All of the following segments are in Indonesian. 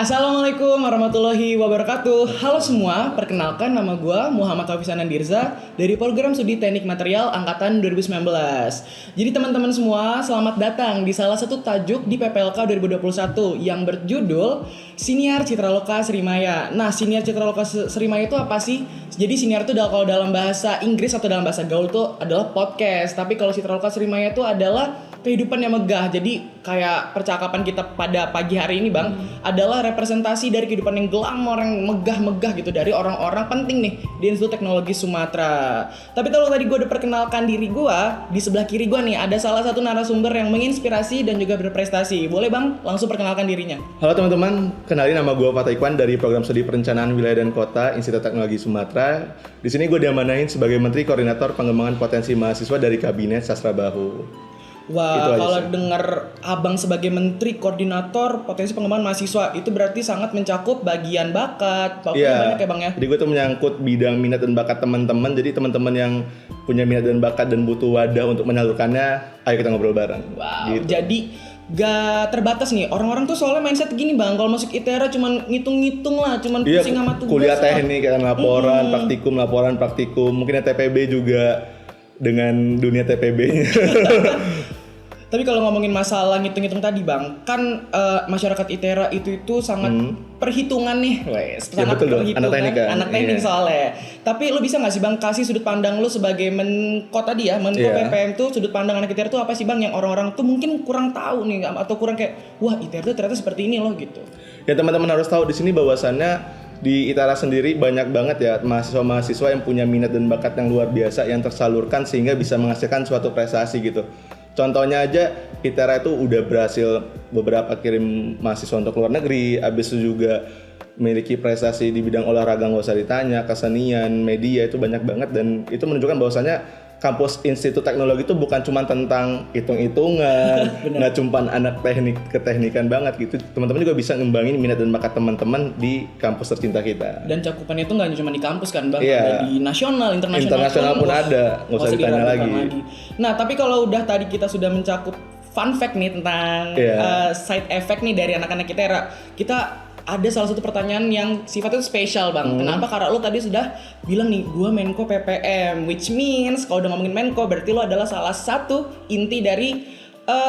Assalamualaikum warahmatullahi wabarakatuh. Halo semua, perkenalkan nama gue Muhammad Hafiz Anandirza dari program studi teknik material angkatan 2019. Jadi teman-teman semua, selamat datang di salah satu tajuk di PPLK 2021 yang berjudul Siniar Citraloka Srimaya. Nah, Siniar Citraloka Srimaya itu apa sih? Jadi siniar itu kalau dalam bahasa Inggris atau dalam bahasa gaul itu adalah podcast. Tapi kalau Citraloka Srimaya itu adalah kehidupan yang megah. Jadi kayak percakapan kita pada pagi hari ini Bang adalah representasi dari kehidupan yang glamor, yang megah-megah gitu dari orang-orang penting nih di Institut Teknologi Sumatera. Tapi kalau tadi gue udah perkenalkan diri gue, di sebelah kiri gue nih ada salah satu narasumber yang menginspirasi dan juga berprestasi. Boleh Bang langsung perkenalkan dirinya? Halo teman-teman, kenalin nama gue Fatah Ikhwan dari Program Studi Perencanaan Wilayah dan Kota Institut Teknologi Sumatera. Di sini gue diamanahin sebagai Menteri Koordinator Pengembangan Potensi Mahasiswa dari Kabinet Sastra Bahu. Wah, kalau dengar abang sebagai menteri koordinator potensi pengembangan mahasiswa itu berarti sangat mencakup bagian bakat. Banyak ya Bang ya. Jadi gue tuh menyangkut bidang minat dan bakat teman-teman. Jadi teman-teman yang punya minat dan bakat dan butuh wadah untuk menyalurkannya, ayo kita ngobrol bareng. Wow. Gitu. Jadi gak terbatas nih. Orang-orang tuh soalnya mindset gini Bang, kalau masuk ITERA cuman ngitung-ngitung lah, cuman pusing sama tugas. Kuliah teknik kan laporan, praktikum. Mungkin TPB juga dengan dunia TPB-nya. Tapi kalau ngomongin masalah ngitung-ngitung tadi Bang, kan masyarakat ITERA itu sangat perhitungan nih, sangat betul perhitungan, anak teknik iya. soalnya. Tapi lu bisa nggak sih Bang kasih sudut pandang lu sebagai Menko tadi ya, Menko PPM tuh sudut pandang anak ITERA tuh apa sih Bang yang orang-orang tuh mungkin kurang tahu nih atau kurang kayak wah ITERA tuh ternyata seperti ini loh gitu. Ya teman-teman harus tahu di sini bahwasannya di ITERA sendiri banyak banget ya mahasiswa-mahasiswa yang punya minat dan bakat yang luar biasa yang tersalurkan sehingga bisa menghasilkan suatu prestasi gitu. Contohnya aja ITERA itu udah berhasil beberapa kirim mahasiswa untuk luar negeri, habis itu juga memiliki prestasi di bidang olahraga nggak usah ditanya, kesenian, media itu banyak banget dan itu menunjukkan bahwasanya kampus Institut Teknologi itu bukan cuma tentang hitung-hitungan, nggak cuma anak teknik keteknikan banget gitu. Teman-teman juga bisa ngembangin minat dan bakat teman-teman di kampus tercinta kita. Dan cakupannya itu nggak cuma di kampus kan Bang, ada di nasional, internasional pun ada, nggak usah ditanya lagi. Nah tapi kalau udah tadi kita sudah mencakup fun fact nih tentang side effect nih dari anak-anak ITERA, kita ada salah satu pertanyaan yang sifatnya spesial Bang. Kenapa? Karena lo tadi sudah bilang nih, gue Menko PPM, which means kalau udah ngomongin Menko berarti lo adalah salah satu inti dari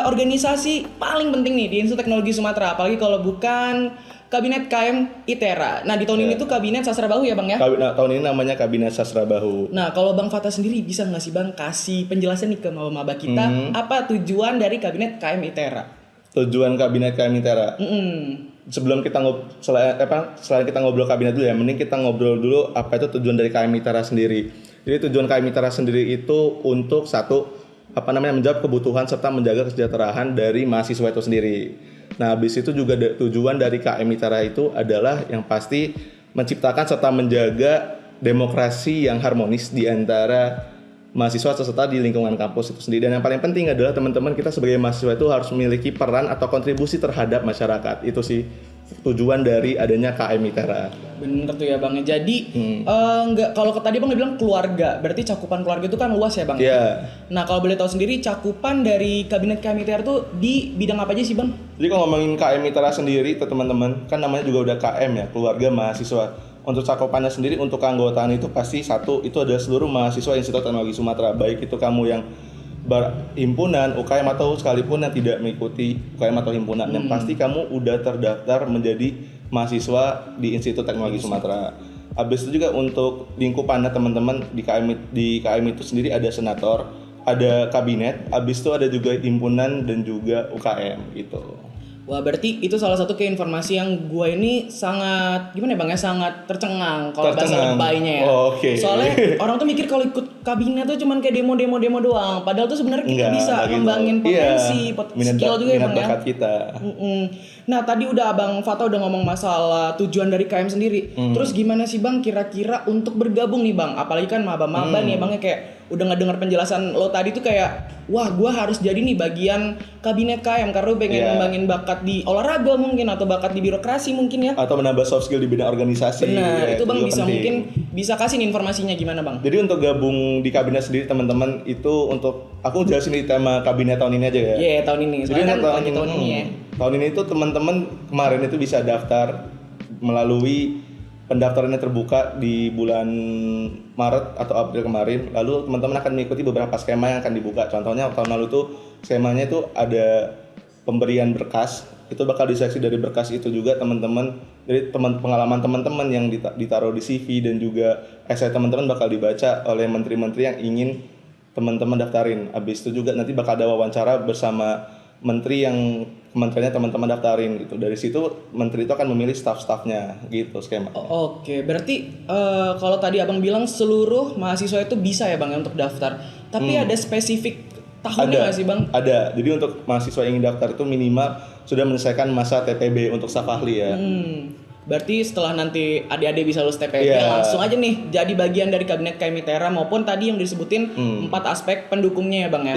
organisasi paling penting nih di Institut Teknologi Sumatera. Apalagi kalau bukan Kabinet KM ITERA. Nah di tahun ini tuh Kabinet Sastra Bahu ya Bang ya? Tahun ini namanya Kabinet Sastra Bahu. Nah kalau Bang Fatah sendiri bisa nggak sih Bang kasih penjelasan nih ke maba-maba kita apa tujuan dari Kabinet KM ITERA? Tujuan Kabinet KM ITERA? Sebelum kita selain kita ngobrol kabinet dulu ya, mending kita ngobrol dulu apa itu tujuan dari KM ITERA sendiri. Jadi tujuan KM ITERA sendiri itu untuk menjawab kebutuhan serta menjaga kesejahteraan dari mahasiswa itu sendiri. Nah, habis itu juga tujuan dari KM ITERA itu adalah yang pasti menciptakan serta menjaga demokrasi yang harmonis di antara mahasiswa serta di lingkungan kampus itu sendiri. Dan yang paling penting adalah teman-teman kita sebagai mahasiswa itu harus memiliki peran atau kontribusi terhadap masyarakat. Itu sih tujuan dari adanya KM ITERA. Bener tuh ya Bang. Jadi kalau tadi Bang bilang keluarga, berarti cakupan keluarga itu kan luas ya Bang? Iya. Nah kalau boleh tahu sendiri cakupan dari Kabinet KM ITERA itu di bidang apa aja sih Bang? Jadi kalau ngomongin KM ITERA sendiri teman-teman, kan namanya juga udah KM ya, keluarga mahasiswa. Untuk cakupannya sendiri, untuk keanggotaan itu pasti satu, itu adalah seluruh mahasiswa Institut Teknologi Sumatera. Baik itu kamu yang berhimpunan, UKM atau sekalipun yang tidak mengikuti UKM atau himpunan. Yang pasti kamu udah terdaftar menjadi mahasiswa di Institut Teknologi Sumatera. Habis itu juga untuk lingkupannya teman-teman di KM itu sendiri ada senator, ada kabinet, habis itu ada juga himpunan dan juga UKM gitu. Wah berarti itu salah satu informasi yang gue ini sangat gimana ya Bang ya, sangat tercengang kalau bahasa lebaynya ya. Soalnya orang tuh mikir kalau ikut kabinet tuh cuman kayak demo doang. Padahal tuh sebenarnya kita bisa ngembangin potensi, skill juga ya Bang ya. Kita. Nah tadi udah Abang Fatah udah ngomong masalah tujuan dari KM sendiri. Terus gimana sih Bang kira-kira untuk bergabung nih Bang? Apalagi kan maba-maba nih ya Bang ya, kayak udah ngedenger penjelasan lo tadi tuh kayak wah gue harus jadi nih bagian kabinet KM karena gue pengen ngembangin bakat di olahraga mungkin atau bakat di birokrasi mungkin ya, atau menambah soft skill di bidang organisasi. Benar, itu Bang bisa penting. Mungkin bisa kasih nih informasinya gimana Bang? Jadi untuk gabung di kabinet sendiri teman-teman itu, untuk aku jelasin di tema kabinet tahun ini aja ya. Iya tahun ini, jadi kan tahun ini ya. Tahun ini tuh teman-teman kemarin itu bisa daftar melalui pendaftarannya terbuka di bulan Maret atau April kemarin. Lalu teman-teman akan mengikuti beberapa skema yang akan dibuka. Contohnya tahun lalu tuh skemanya itu ada pemberian berkas. Itu bakal diseleksi dari berkas itu juga teman-teman, dari pengalaman teman-teman yang ditaruh di CV dan juga essay teman-teman bakal dibaca oleh menteri-menteri yang ingin teman-teman daftarin. Habis itu juga nanti bakal ada wawancara bersama menteri yang kementeriannya teman-teman daftarin gitu. Dari situ menteri itu akan memilih staff-staffnya gitu skema. Oke, berarti kalau tadi abang bilang seluruh mahasiswa itu bisa ya bang untuk daftar. Tapi ada spesifik tahunnya nggak sih bang? Ada. Jadi untuk mahasiswa yang ingin daftar itu minimal sudah menyelesaikan masa TPB untuk staf ahli ya. Berarti setelah nanti adik-adik bisa lulus TPB langsung aja nih jadi bagian dari kabinet KM Mitera maupun tadi yang disebutin 4 aspek pendukungnya ya bang ya.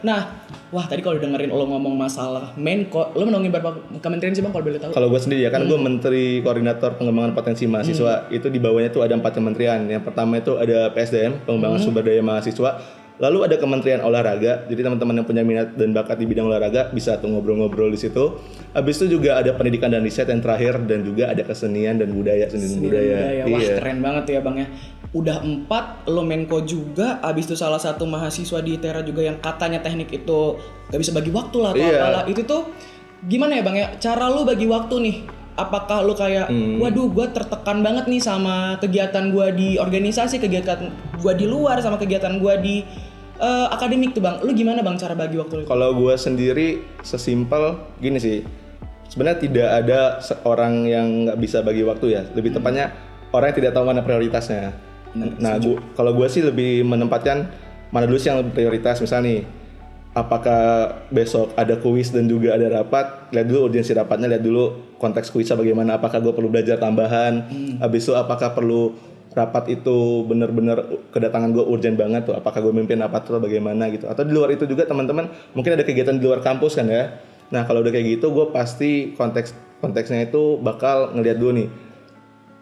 Nah, wah tadi kalau dengerin lo ngomong masalah Menko, lo menaungi berapa kementerian sih bang kalau boleh tahu? Kalau gue sendiri ya kan gue Menteri Koordinator Pengembangan Potensi Mahasiswa. Itu di bawahnya tuh ada 4 kementerian. Yang pertama itu ada PSDM, Pengembangan Sumber Daya Mahasiswa. Lalu ada Kementerian Olahraga, jadi teman-teman yang punya minat dan bakat di bidang olahraga bisa tuh ngobrol-ngobrol di situ. Habis itu juga ada pendidikan dan riset yang terakhir, dan juga ada kesenian dan budaya, seni dan budaya. Wah keren banget ya bang ya. Udah 4, lo Menko juga, abis itu salah satu mahasiswa di ITERA juga yang katanya teknik itu gak bisa bagi waktu lah atau apalah. Itu tuh gimana ya bang ya, cara lo bagi waktu nih? Apakah lo kayak, waduh gue tertekan banget nih sama kegiatan gue di organisasi, kegiatan gue di luar, sama kegiatan gue di akademik tuh bang, lu gimana bang cara bagi waktu lu? Kalau gue sendiri sesimpel gini sih, sebenarnya tidak ada orang yang nggak bisa bagi waktu ya, lebih tepatnya orang yang tidak tahu mana prioritasnya. Nah, kalau gue sih lebih menempatkan mana dulu sih yang prioritas. Misalnya nih, apakah besok ada kuis dan juga ada rapat, lihat dulu urgensi rapatnya, lihat dulu konteks kuisnya bagaimana, apakah gue perlu belajar tambahan, habis itu apakah perlu rapat itu benar-benar kedatangan gue urgent banget tuh, apakah gue mimpin rapat atau bagaimana gitu, atau di luar itu juga teman-teman mungkin ada kegiatan di luar kampus kan ya. Nah kalau udah kayak gitu gue pasti konteksnya itu bakal ngelihat dulu nih,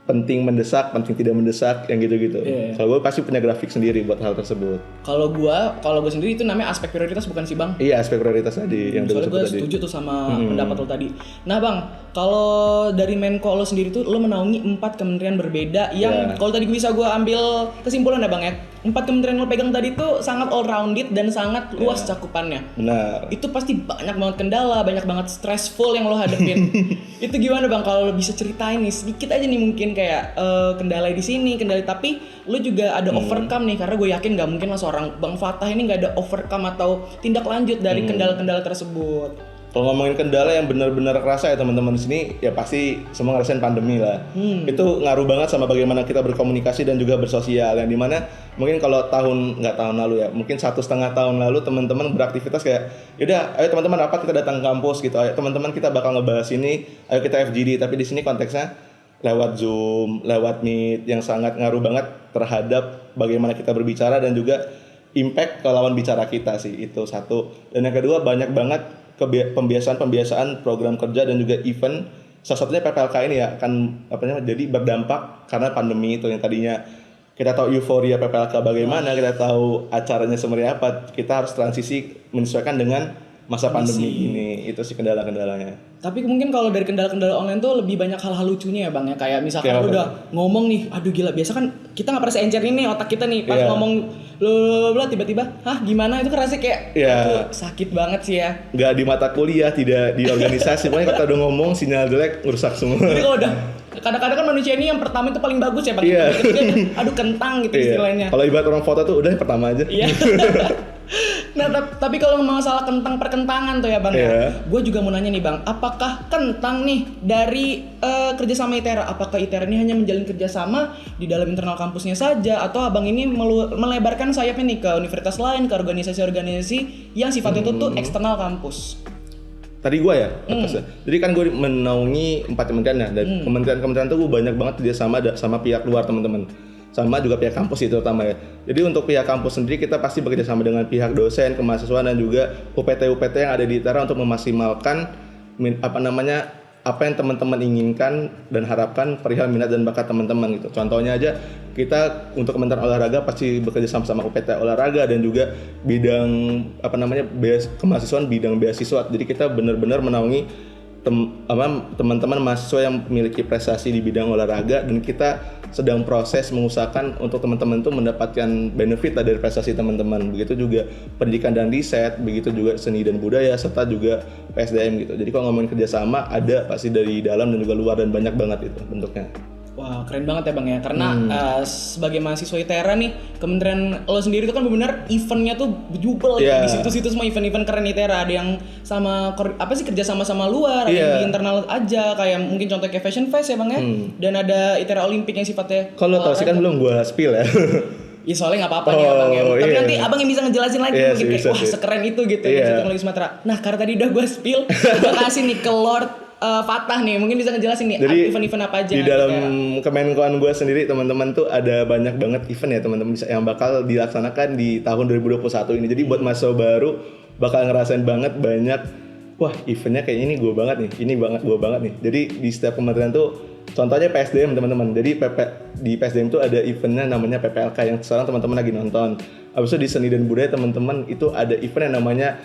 penting mendesak, penting tidak mendesak, yang gitu-gitu. Kalau gue pasti punya grafik sendiri buat hal tersebut. Kalau gue sendiri itu namanya aspek prioritas bukan sih bang? Iya, aspek prioritas tadi yang soalnya gue setuju tuh sama pendapat lo tadi. Nah bang, kalau dari Menko lo sendiri tuh lo menaungi 4 kementerian berbeda yang kalau tadi bisa gue ambil kesimpulan ya bang ya, 4 kementerian lo pegang tadi tuh sangat all rounded dan sangat luas cakupannya. Benar. Itu pasti banyak banget kendala, banyak banget stressful yang lo hadapin. Itu gimana bang kalau lo bisa ceritain nih sedikit aja nih mungkin kayak kendala di sini, kendala, tapi lo juga ada overcome nih, karena gue yakin nggak mungkin lah seorang Bang Fatah ini nggak ada overcome atau tindak lanjut dari kendala-kendala tersebut. Kalau ngomongin kendala yang benar-benar kerasa ya teman-teman di sini, ya pasti semua ngerasain pandemi lah. Itu ngaruh banget sama bagaimana kita berkomunikasi dan juga bersosial. Yang dimana mungkin kalau nggak tahun lalu ya, mungkin 1,5 tahun lalu teman-teman beraktivitas kayak, yaudah, ayo teman-teman rapat kita datang ke kampus gitu, ayo teman-teman kita bakal ngebahas ini, ayo kita FGD. Tapi di sini konteksnya lewat Zoom, lewat Meet, yang sangat ngaruh banget terhadap bagaimana kita berbicara dan juga impact ke lawan bicara kita sih, itu satu. Dan yang kedua banyak banget pembiasaan program kerja dan juga event. Salah satunya PPLK ini ya akan jadi berdampak karena pandemi itu, yang tadinya kita tahu euforia PPLK bagaimana, kita tahu acaranya seperti apa, kita harus transisi menyesuaikan dengan masa pandemi ini. Itu sih kendala-kendalanya. Tapi mungkin kalau dari kendala-kendala online tuh lebih banyak hal-hal lucunya ya bang ya, kayak misalkan lu udah ngomong nih, aduh gila, biasa kan kita nggak pernah seencer ini otak kita nih pas ngomong bla tiba-tiba gimana, itu kan rasanya kayak aduh, sakit banget sih ya. Nggak di mata kuliah, tidak di organisasi, pokoknya kita udah ngomong sinyal jelek ngerusak semua. Jadi kalau udah kadang-kadang kan manusia ini yang pertama itu paling bagus ya bang. Aduh kentang gitu istilahnya. Kalau ibarat orang foto tuh udah yang pertama aja. Nah tapi kalau masalah perkentangan tuh ya bang ya, gue juga mau nanya nih bang, apakah kentang nih dari kerjasama ITERA, apakah ITERA ini hanya menjalin kerjasama di dalam internal kampusnya saja, atau abang ini melebarkan sayapnya nih ke universitas lain, ke organisasi-organisasi yang sifatnya itu tuh eksternal kampus? Tadi gue ya, jadi kan gue menaungi 4 kementerian ya, dan kementerian-kementerian tuh gue banyak banget kerjasama sama pihak luar teman-teman, sama juga pihak kampus itu terutama ya. Jadi untuk pihak kampus sendiri kita pasti bekerja sama dengan pihak dosen, kemahasiswaan, dan juga UPT yang ada di ITERA untuk memaksimalkan apa yang teman-teman inginkan dan harapkan perihal minat dan bakat teman-teman gitu. Contohnya aja kita untuk Kementerian Olahraga pasti bekerja sama UPT olahraga dan juga bidang kemahasiswaan, bidang beasiswa. Jadi kita benar-benar menaungi teman-teman mahasiswa yang memiliki prestasi di bidang olahraga, dan kita sedang proses mengusahakan untuk teman-teman itu mendapatkan benefit dari prestasi teman-teman. Begitu juga pendidikan dan riset, begitu juga seni dan budaya, serta juga PSDM gitu. Jadi kalau ngomongin kerjasama ada pasti dari dalam dan juga luar, dan banyak banget itu bentuknya. Wah, keren banget ya Bang ya. Karena sebagai mahasiswa ITERA nih, kementerian lo sendiri itu kan benar-benar eventnya tuh jubel Yeah. di situ-situ semua event-event keren ITERA. Ada yang sama kerja sama luar, ada yang di internal aja, kayak mungkin contoh kayak Fashion Fest ya Bang ya. Dan ada ITERA Olimpik yang sifatnya Kalau tau sih kan belum gua spill ya. Ya soalnya nggak apa-apa nih abang ya. Tapi nanti abang yang bisa ngejelasin lagi Iya mungkin sih, kayak bisa wah sih. sekeren itu gitu ya teknologi Sumatera. Nah karena tadi udah gue spill, gue kasih nih ke Lord Fatah nih, mungkin bisa ngejelasin nih Jadi event-event apa aja di yang dalam ITERA. Kemenkoan gue sendiri, teman-teman tuh ada banyak banget event ya teman-teman yang bakal dilaksanakan di tahun 2021 ini. Jadi buat mahasiswa baru bakal ngerasain banget banyak, wah eventnya kayak ini gue banget nih, ini banget gue banget nih. Jadi di setiap kementerian tuh, contohnya PSDM teman-teman. Jadi di PSDM tuh ada eventnya namanya PPLK yang sekarang teman-teman lagi nonton. Habis itu di seni dan budaya teman-teman itu ada event yang namanya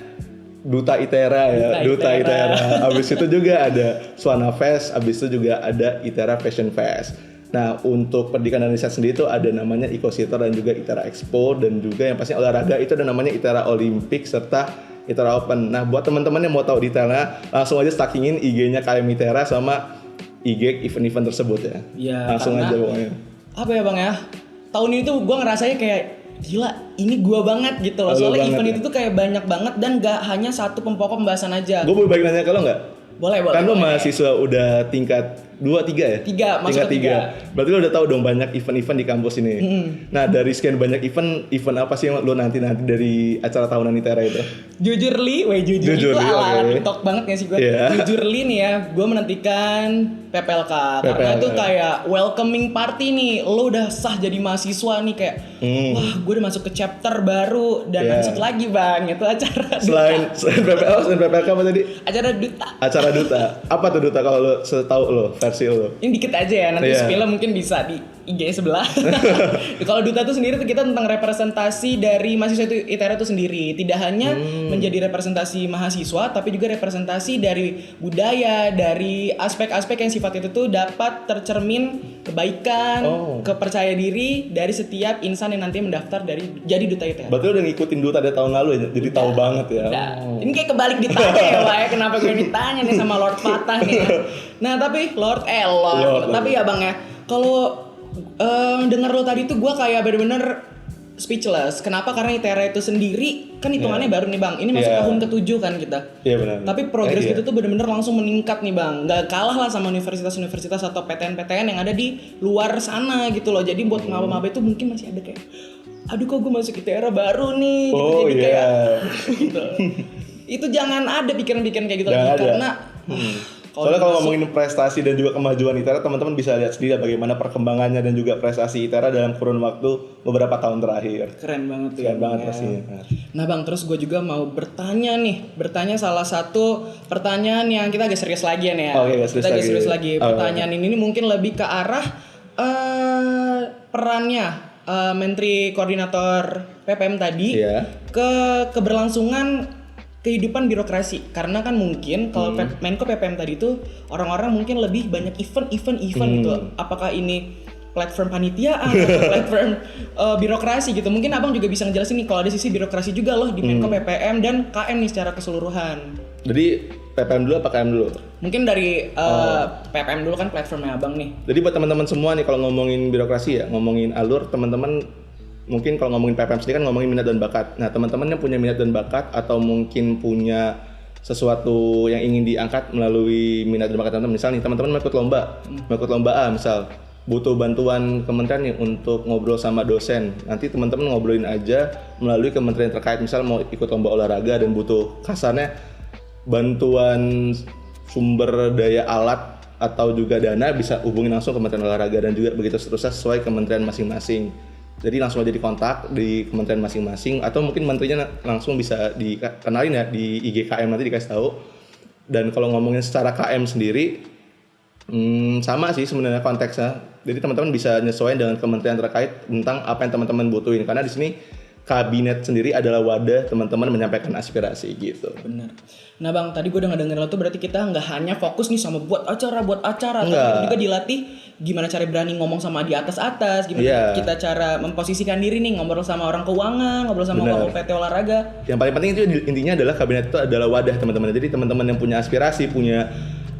Duta ITERA ya, Duta ITERA. Habis itu juga ada Swana Fest, habis itu juga ada ITERA Fashion Fest. Nah, untuk pendidikan dan riset sendiri itu ada namanya Ecociter dan juga ITERA Expo, dan juga yang pasti olahraga itu ada namanya ITERA Olimpik serta ITERA Open. Nah, buat teman-teman yang mau tahu detailnya, langsung aja stalkingin IG-nya KM ITERA sama IG event-event tersebut ya. Ya, langsung aja pokoknya. Apa ya Bang ya? Tahun ini tuh gue ngerasanya kayak gila, ini gua banget gitu loh. Soalnya event itu tuh kayak banyak banget dan gak hanya satu pokok pembahasan aja. Gue boleh balik nanya ke lo nggak? Boleh. Kan lo mahasiswa udah tingkat 2, 3 ya? Masuk ke 3. Berarti lo udah tahu dong banyak event-event di kampus ini. Nah, dari sekian banyak event apa sih yang lo nanti dari acara tahunan ITERA itu? Jujurly itu ala TikTok banget gak sih gue? Yeah. Jujurly nih ya, gue menantikan PPLK. Karena itu kayak welcoming party nih. Lo udah sah jadi mahasiswa nih kayak, wah gue udah masuk ke chapter baru. Dan masuk lagi Bang, itu acara Selain PPLK apa tadi? Acara duta. Apa tuh duta kalau lo setahu lo, versi lo? Ini dikit aja ya, nanti spill-nya mungkin bisa di IG sebelah. Kalau duta itu sendiri tuh kita tentang representasi dari mahasiswa itu ITERA itu sendiri. Tidak hanya menjadi representasi mahasiswa, tapi juga representasi dari budaya, dari aspek-aspek yang sifatnya itu tuh dapat tercermin kebaikan, kepercaya diri dari setiap insan yang nanti mendaftar jadi duta ITERA. Berarti lo udah ngikutin duta dari tahun lalu ya, jadi tahu banget ya. Ini kayak kebalik ditanya ya Pak ya, kenapa gue ditanya nih sama Lord Fatah nih ya. Nah tapi Lord. Tapi ya Bang ya, kalau denger lo tadi tuh gue kayak bener-bener speechless. Kenapa? Karena ITERA itu sendiri kan hitungannya baru nih Bang. Ini masuk tahun ke-7 kan kita. Iya benar. Tapi progres kita tuh bener-bener langsung meningkat nih Bang. Gak kalah lah sama universitas-universitas atau PTN-PTN yang ada di luar sana gitu loh. Jadi buat maba-maba itu mungkin masih ada kayak, aduh kok gue masuk ITERA baru nih gitu. Jadi kayak gitu. Itu jangan ada pikiran-pikiran kayak gitu lagi karena soalnya kalau ngomongin prestasi dan juga kemajuan ITERA, teman-teman bisa lihat sendiri bagaimana perkembangannya dan juga prestasi ITERA dalam kurun waktu beberapa tahun terakhir. Keren banget tuh. Keren banget pastinya. Nah Bang, terus gue juga mau bertanya salah satu pertanyaan yang kita agak serius lagi ya nih ya. Kita agak serius lagi. Pertanyaan ini mungkin lebih ke arah perannya Menteri Koordinator PPM tadi ke keberlangsungan kehidupan birokrasi. Karena kan mungkin kalau Menko PPM tadi itu orang-orang mungkin lebih banyak event gitu. Apakah ini platform panitiaan atau platform birokrasi gitu. Mungkin Abang juga bisa ngejelasin nih kalau ada sisi birokrasi juga loh di Menko PPM dan KM nih secara keseluruhan. Jadi PPM dulu apa KM dulu? Mungkin dari PPM dulu kan platformnya Abang nih. Jadi buat teman-teman semua nih, kalau ngomongin birokrasi ya, ngomongin alur, teman-teman mungkin kalau ngomongin PPM sendiri kan ngomongin minat dan bakat. Nah, teman-teman yang punya minat dan bakat atau mungkin punya sesuatu yang ingin diangkat melalui minat dan bakat teman-teman. Misalnya nih, teman-teman mau ikut lomba A misal, butuh bantuan kementerian nih untuk ngobrol sama dosen. Nanti teman-teman ngobrolin aja melalui kementerian terkait. Misal mau ikut lomba olahraga dan butuh kasarnya bantuan sumber daya alat atau juga dana, bisa hubungin langsung kementerian olahraga dan juga begitu seterusnya sesuai kementerian masing-masing. Jadi langsung aja dikontak di kementerian masing-masing atau mungkin menterinya langsung bisa dikenalin ya di IG KM, nanti dikasih tahu. Dan kalau ngomongin secara KM sendiri sama sih sebenarnya konteksnya. Jadi teman-teman bisa nyesuaiin dengan kementerian terkait tentang apa yang teman-teman butuhin. Karena di sini kabinet sendiri adalah wadah teman-teman menyampaikan aspirasi gitu. Bener. Nah bang, tadi gue udah ngedenger lo tuh berarti kita nggak hanya fokus nih sama buat acara, tapi Enggak. kita juga dilatih gimana cara berani ngomong sama di atas, gimana kita cara memposisikan diri nih, ngobrol sama orang keuangan, ngobrol sama Bener. PT olahraga. Yang paling penting itu intinya adalah kabinet itu adalah wadah teman-teman. Jadi teman-teman yang punya aspirasi, punya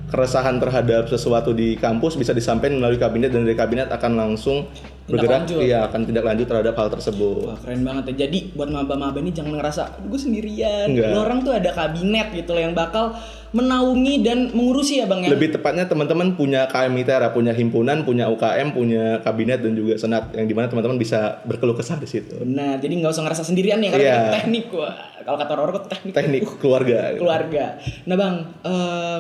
keresahan terhadap sesuatu di kampus bisa disampaikan melalui kabinet, dan dari kabinet akan langsung bergerak, akan tindak lanjut terhadap hal tersebut. Wah keren banget ya. Jadi buat maba-maba ini jangan ngerasa gue sendirian. Enggak. Lo orang tuh ada kabinet gitu loh yang bakal menaungi dan mengurusi ya bang ya. Lebih tepatnya teman-teman punya KM ITERA, punya himpunan, punya UKM, punya kabinet dan juga senat, yang dimana teman-teman bisa berkeluh kesah di situ. Benar, jadi nggak usah ngerasa sendirian nih karena ini teknik. Wah, kalau kata orang teknik keluarga. Nah bang,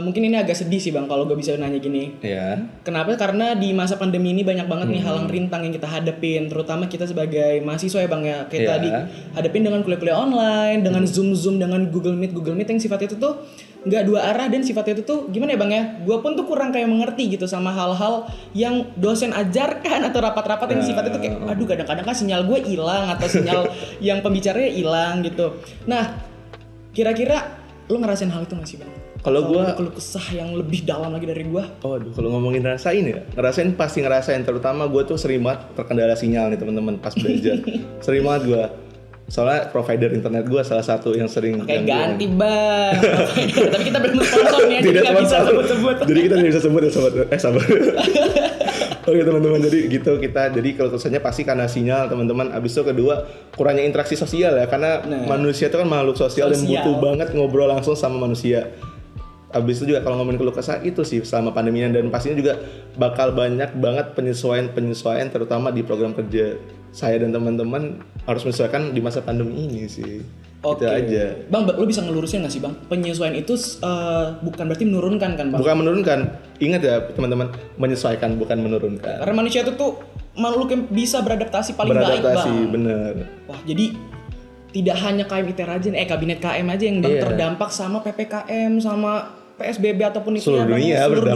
mungkin ini agak sedih sih bang kalau gue bisa nanya gini. Iya. Kenapa? Karena di masa pandemi ini banyak banget nih halang rintang yang kita hadapin, terutama kita sebagai mahasiswa ya bang ya. Kayak tadi hadapin dengan kuliah-kuliah online, dengan Zoom, dengan Google Meet yang sifatnya itu tuh nggak dua arah, dan sifatnya itu tuh gimana ya bang ya, gue pun tuh kurang kayak mengerti gitu sama hal-hal yang dosen ajarkan atau rapat-rapat yang sifatnya itu kayak aduh kadang-kadang kan sinyal gue hilang atau sinyal yang pembicaranya hilang gitu. Nah kira-kira lo ngerasain hal itu nggak sih bang? Kalau gue keluh kesah yang lebih dalam lagi dari gue. Oh aduh, kalau ngomongin rasain ya, pasti ngerasain, terutama gue tuh sering banget terkendala sinyal nih teman-teman pas belajar. Sering banget gue. Soalnya provider internet gue salah satu yang sering ganti bang. Tapi kita belum sponsor nih, jadi nggak bisa sebut-sebut. Jadi kita nggak bisa sebut ya sobat. Sabar. Oke teman-teman, jadi gitu kita. Jadi kalau kesannya pasti karena sinyal teman-teman. Abis itu kedua kurangnya interaksi sosial ya, karena manusia itu kan makhluk sosial dan butuh banget ngobrol langsung sama manusia. Abis itu juga kalau ngomongin keluh kesah itu sih selama pandemi, dan pastinya juga bakal banyak banget penyesuaian terutama di program kerja saya dan teman-teman harus menyesuaikan di masa pandemi ini sih. Itu aja. Bang, lo bisa ngelurusin nggak sih bang? Penyesuaian itu bukan berarti menurunkan kan bang? Bukan menurunkan. Ingat ya teman-teman, menyesuaikan bukan menurunkan. Karena manusia itu tuh makhluk yang bisa beradaptasi paling baik bang. Bener. Wah jadi tidak hanya KM ITERA aja, kabinet KM aja yang bang terdampak sama PPKM, sama PSBB ataupun itu seluruh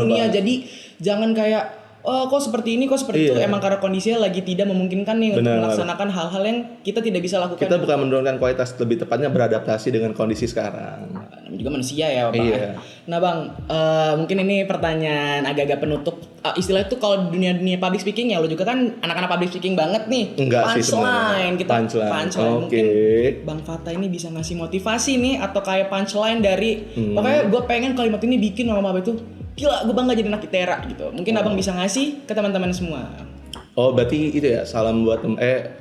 dunia. Jadi jangan kayak kok seperti ini, kok seperti itu. Emang karena kondisinya lagi tidak memungkinkan nih untuk melaksanakan hal-hal yang kita tidak bisa lakukan. Kita bukan menurunkan kualitas, lebih tepatnya beradaptasi dengan kondisi sekarang. Namanya juga manusia ya bang. Nah bang, mungkin ini pertanyaan agak-agak penutup. Istilah itu kalau dunia public speaking ya, lo juga kan anak-anak public speaking banget nih. Enggak sih sebenarnya. Punchline. Mungkin Bang Fata ini bisa ngasih motivasi nih, atau kayak punchline dari pokoknya gue pengen kalimat ini bikin sama apa itu, gila gue bangga jadi anak ITERA gitu. Mungkin abang bisa ngasih ke teman-teman semua. Oh berarti itu ya, salam buat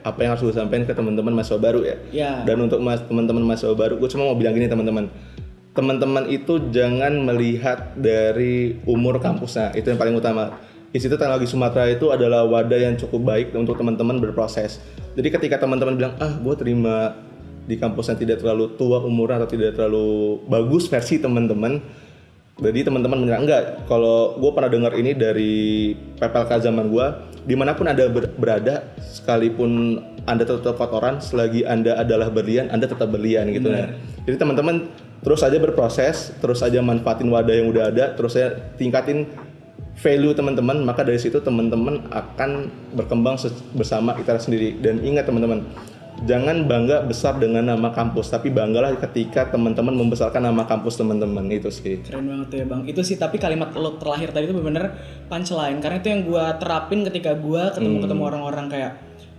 apa yang harus gue sampaikan ke teman-teman mahasiswa baru ya. Dan untuk teman-teman mahasiswa baru, gue cuma mau bilang gini teman-teman itu jangan melihat dari umur kampusnya, itu yang paling utama. Institut Teknologi Sumatera itu adalah wadah yang cukup baik untuk teman-teman berproses. Jadi ketika teman-teman bilang gue terima di kampus yang tidak terlalu tua umurnya atau tidak terlalu bagus versi teman-teman, jadi teman-teman menyerang enggak. Kalau gue pernah dengar ini dari PPLK zaman gue, dimanapun Anda berada, sekalipun Anda tetap kotoran, selagi Anda adalah berlian, Anda tetap berlian gitu ya. Jadi teman-teman terus aja berproses, terus aja manfaatin wadah yang udah ada, terus aja tingkatin value teman-teman, maka dari situ teman-teman akan berkembang bersama ITERA sendiri. Dan ingat teman-teman, jangan bangga besar dengan nama kampus, tapi banggalah ketika teman-teman membesarkan nama kampus teman-teman. Itu sih keren banget tuh ya bang. Itu sih, tapi kalimat lo terlahir tadi itu bener-bener punchline, karena itu yang gue terapin ketika gue ketemu orang-orang kayak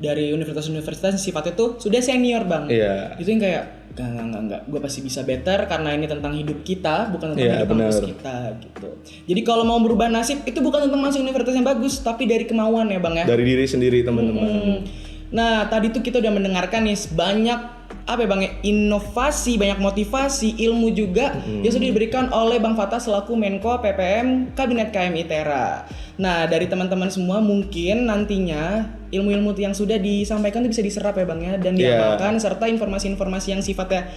dari universitas-universitas yang sifatnya tuh sudah senior bang. Itu yang kayak enggak, gue pasti bisa better karena ini tentang hidup kita, bukan tentang hidup kampus kita gitu. Jadi kalau mau berubah nasib itu bukan tentang masuk universitas yang bagus, tapi dari kemauan ya bang ya, dari diri sendiri teman-teman. Nah tadi tuh kita udah mendengarkan nih banyak apa ya bang ya, inovasi, banyak motivasi, ilmu juga yang sudah diberikan oleh Bang Fata selaku Menko PPM Kabinet KM ITERA. Nah dari teman-teman semua mungkin nantinya ilmu-ilmu yang sudah disampaikan itu bisa diserap ya bang ya, dan diamalkan, serta informasi-informasi yang sifatnya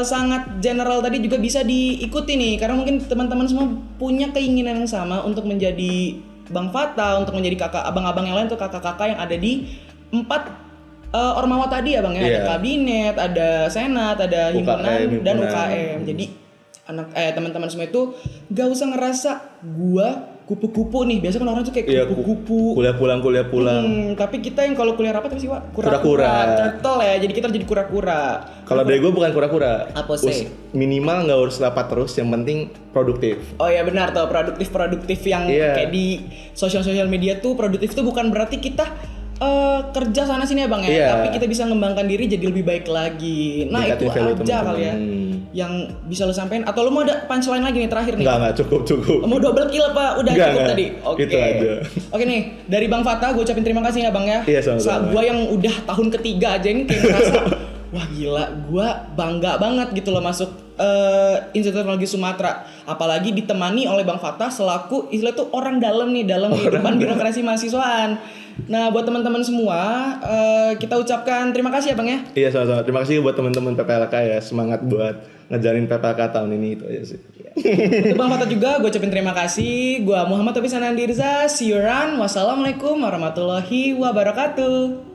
sangat general tadi juga bisa diikuti nih, karena mungkin teman-teman semua punya keinginan yang sama untuk menjadi Bang Fata, untuk menjadi kakak abang-abang yang lain atau kakak-kakak yang ada di 4 Ormawa tadi ya bang ya, ada kabinet, ada senat, ada himpunan dan UKM. Jadi teman-teman semua itu gak usah ngerasa gua kupu-kupu nih. Biasa kan orang tuh kayak Iya, kupu-kupu. kuliah pulang. Tapi kita yang kalau kuliah rapat apa sih, Wak? Kura-kura. Turtle ya. Jadi kita jadi kura-kura. Kalau dari gue bukan kura-kura. Apa sih? Minimal nggak harus rapat terus, yang penting produktif. Oh ya benar tuh, produktif yang kayak di sosial media tuh produktif tuh bukan berarti kita kerja sana sini ya Bang ya, tapi kita bisa ngembangkan diri jadi lebih baik lagi. Nah, itu aja kali ya yang bisa lo sampein. Atau lo mau ada punchline lagi nih terakhir nih? Enggak, cukup. Mau double kill apa? Udah Enggak, cukup tadi? Oke. Itu aja. Oke nih, dari Bang Fatah gue ucapin terima kasih ya Bang ya. Iya, sama-sama. Gue yang udah tahun ketiga aja ini kayak ngerasa wah gila, gue bangga banget gitu loh masuk Institut Teknologi Sumatera. Apalagi ditemani oleh Bang Fatah selaku istilah tuh orang dalam kehidupan birokrasi mahasiswaan. Nah buat teman-teman semua kita ucapkan terima kasih ya Bang ya. Iya sama-sama. Terima kasih buat teman-teman PPLK ya, semangat buat ngejalanin PPLK tahun ini, itu aja sih. Untuk Bang Fatah juga gue ucapin terima kasih. Gue Muhammad Taufik Sanandirza. See you around. Wassalamualaikum warahmatullahi wabarakatuh.